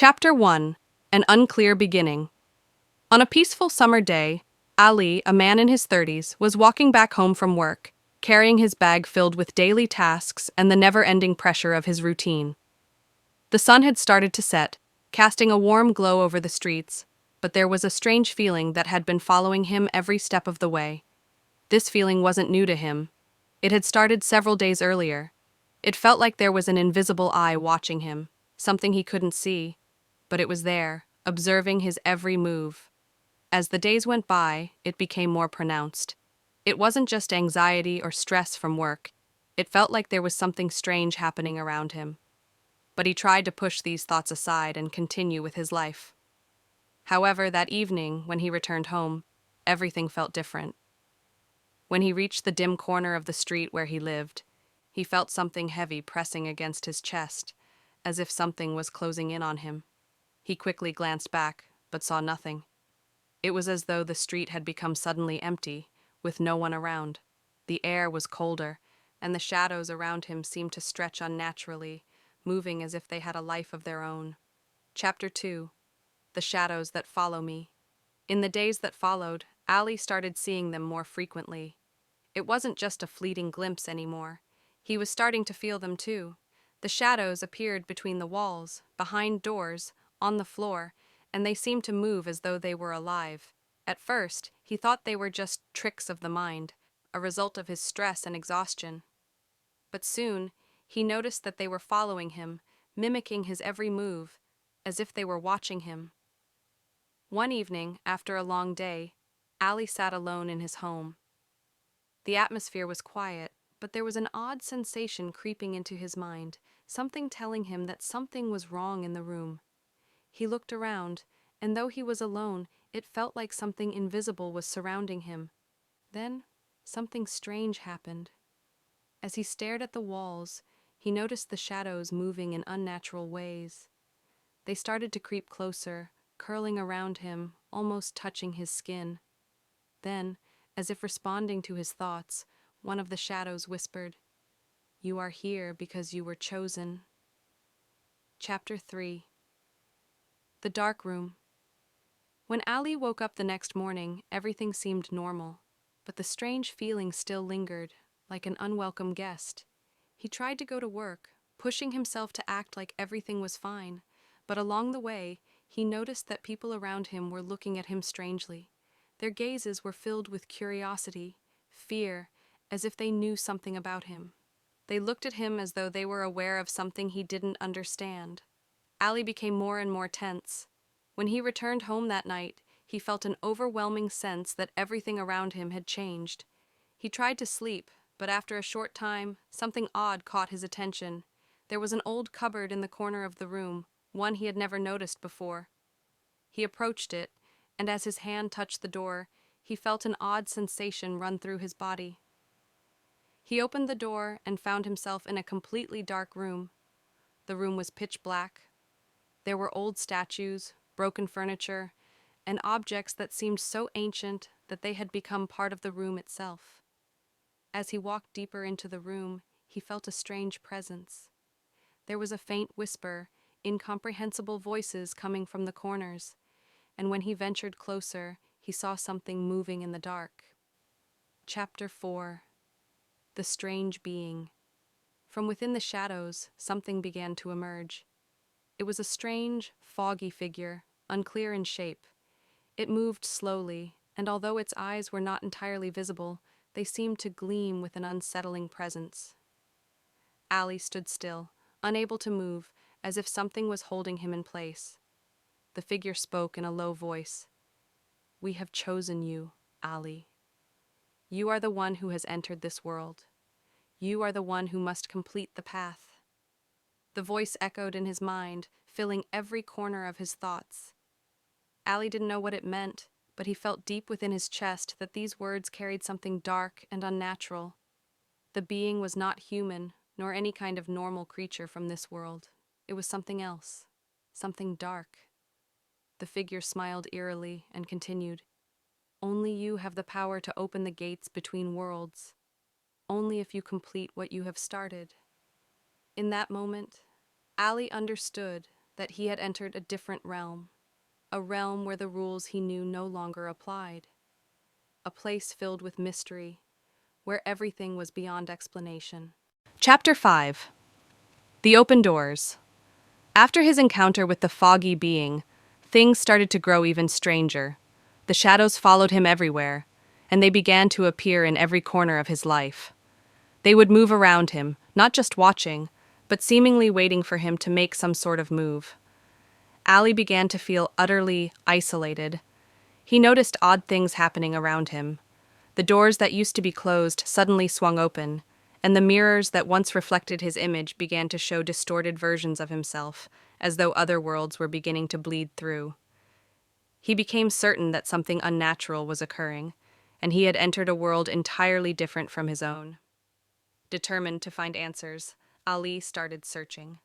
Chapter 1. An Unclear Beginning. On a peaceful summer day, Ali, a man in his 30s, was walking back home from work, carrying his bag filled with daily tasks and the never-ending pressure of his routine. The sun had started to set, casting a warm glow over the streets, but there was a strange feeling that had been following him every step of the way. This feeling wasn't new to him. It had started several days earlier. It felt like there was an invisible eye watching him, something he couldn't see, but it was there, observing his every move. As the days went by, it became more pronounced. It wasn't just anxiety or stress from work. It felt like there was something strange happening around him. But he tried to push these thoughts aside and continue with his life. However, that evening, when he returned home, everything felt different. When he reached the dim corner of the street where he lived, he felt something heavy pressing against his chest, as if something was closing in on him. He quickly glanced back, but saw nothing. It was as though the street had become suddenly empty, with no one around. The air was colder, and the shadows around him seemed to stretch unnaturally, moving as if they had a life of their own. Chapter 2. The Shadows That Follow Me. In the days that followed, Ali started seeing them more frequently. It wasn't just a fleeting glimpse anymore. He was starting to feel them too. The shadows appeared between the walls, behind doors, on the floor, and they seemed to move as though they were alive. At first, he thought they were just tricks of the mind, a result of his stress and exhaustion. But soon, he noticed that they were following him, mimicking his every move, as if they were watching him. One evening, after a long day, Ali sat alone in his home. The atmosphere was quiet, but there was an odd sensation creeping into his mind, something telling him that something was wrong in the room. He looked around, and though he was alone, it felt like something invisible was surrounding him. Then, something strange happened. As he stared at the walls, he noticed the shadows moving in unnatural ways. They started to creep closer, curling around him, almost touching his skin. Then, as if responding to his thoughts, one of the shadows whispered, "You are here because you were chosen." Chapter 3. The Dark Room. When Ali woke up the next morning, everything seemed normal, but the strange feeling still lingered, like an unwelcome guest. He tried to go to work, pushing himself to act like everything was fine, but along the way, he noticed that people around him were looking at him strangely. Their gazes were filled with curiosity, fear, as if they knew something about him. They looked at him as though they were aware of something he didn't understand. Ali became more and more tense. When he returned home that night, he felt an overwhelming sense that everything around him had changed. He tried to sleep, but after a short time, something odd caught his attention. There was an old cupboard in the corner of the room, one he had never noticed before. He approached it, and as his hand touched the door, he felt an odd sensation run through his body. He opened the door and found himself in a completely dark room. The room was pitch black. There were old statues, broken furniture, and objects that seemed so ancient that they had become part of the room itself. As he walked deeper into the room, he felt a strange presence. There was a faint whisper, incomprehensible voices coming from the corners, and when he ventured closer, he saw something moving in the dark. Chapter 4. The Strange Being. From within the shadows, something began to emerge. It was a strange, foggy figure, unclear in shape. It moved slowly, and although its eyes were not entirely visible, they seemed to gleam with an unsettling presence. Ali stood still, unable to move, as if something was holding him in place. The figure spoke in a low voice. "We have chosen you, Ali. You are the one who has entered this world. You are the one who must complete the path." The voice echoed in his mind, filling every corner of his thoughts. Ali didn't know what it meant, but he felt deep within his chest that these words carried something dark and unnatural. The being was not human, nor any kind of normal creature from this world. It was something else, something dark. The figure smiled eerily and continued, "Only you have the power to open the gates between worlds. Only if you complete what you have started." In that moment, Ali understood that he had entered a different realm, a realm where the rules he knew no longer applied, a place filled with mystery, where everything was beyond explanation. Chapter 5. The Open Doors. After his encounter with the foggy being, things started to grow even stranger. The shadows followed him everywhere, and they began to appear in every corner of his life. They would move around him, not just watching, but seemingly waiting for him to make some sort of move. Ali began to feel utterly isolated. He noticed odd things happening around him. The doors that used to be closed suddenly swung open, and the mirrors that once reflected his image began to show distorted versions of himself, as though other worlds were beginning to bleed through. He became certain that something unnatural was occurring, and he had entered a world entirely different from his own. Determined to find answers, Ali started searching.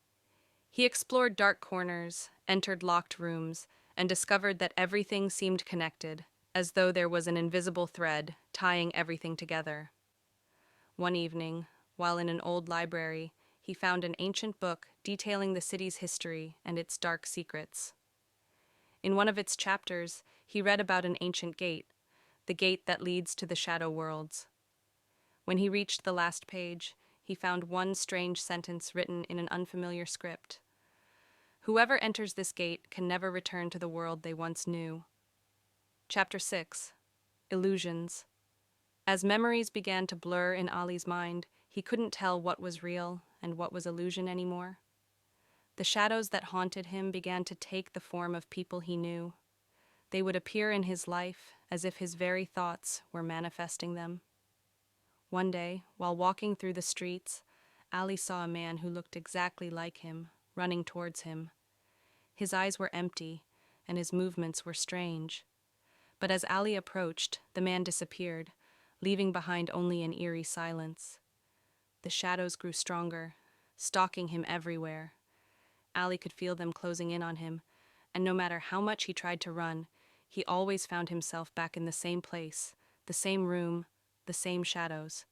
He explored dark corners, entered locked rooms, and discovered that everything seemed connected, as though there was an invisible thread tying everything together. One evening, while in an old library, he found an ancient book detailing the city's history and its dark secrets. In one of its chapters, he read about an ancient gate, the gate that leads to the shadow worlds. When he reached the last page, he found one strange sentence written in an unfamiliar script. Whoever enters this gate can never return to the world they once knew. Chapter 6. Illusions. As memories began to blur in Ali's mind, he couldn't tell what was real and what was illusion anymore. The shadows that haunted him began to take the form of people he knew. They would appear in his life as if his very thoughts were manifesting them. One day, while walking through the streets, Ali saw a man who looked exactly like him, running towards him. His eyes were empty, and his movements were strange. But as Ali approached, the man disappeared, leaving behind only an eerie silence. The shadows grew stronger, stalking him everywhere. Ali could feel them closing in on him, and no matter how much he tried to run, he always found himself back in the same place, the same room, the same shadows.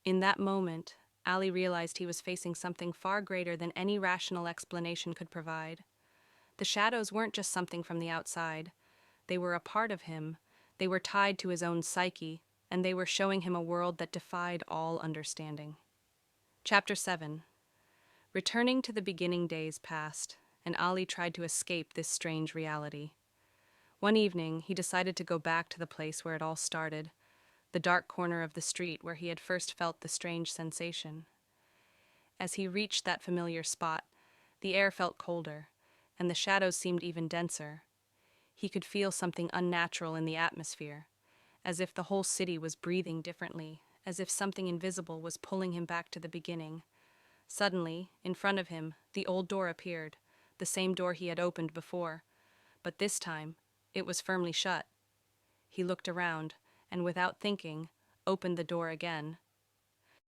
In that moment, Ali realized he was facing something far greater than any rational explanation could provide. The shadows weren't just something from the outside. They were a part of him. They were tied to his own psyche, and they were showing him a world that defied all understanding. Chapter 7. Returning to the beginning days passed, and Ali tried to escape this strange reality. One evening, he decided to go back to the place where it all started, the dark corner of the street where he had first felt the strange sensation. As he reached that familiar spot, the air felt colder, and the shadows seemed even denser. He could feel something unnatural in the atmosphere, as if the whole city was breathing differently, as if something invisible was pulling him back to the beginning. Suddenly, in front of him, the old door appeared, the same door he had opened before, but this time, it was firmly shut. He looked around, and without thinking, opened the door again,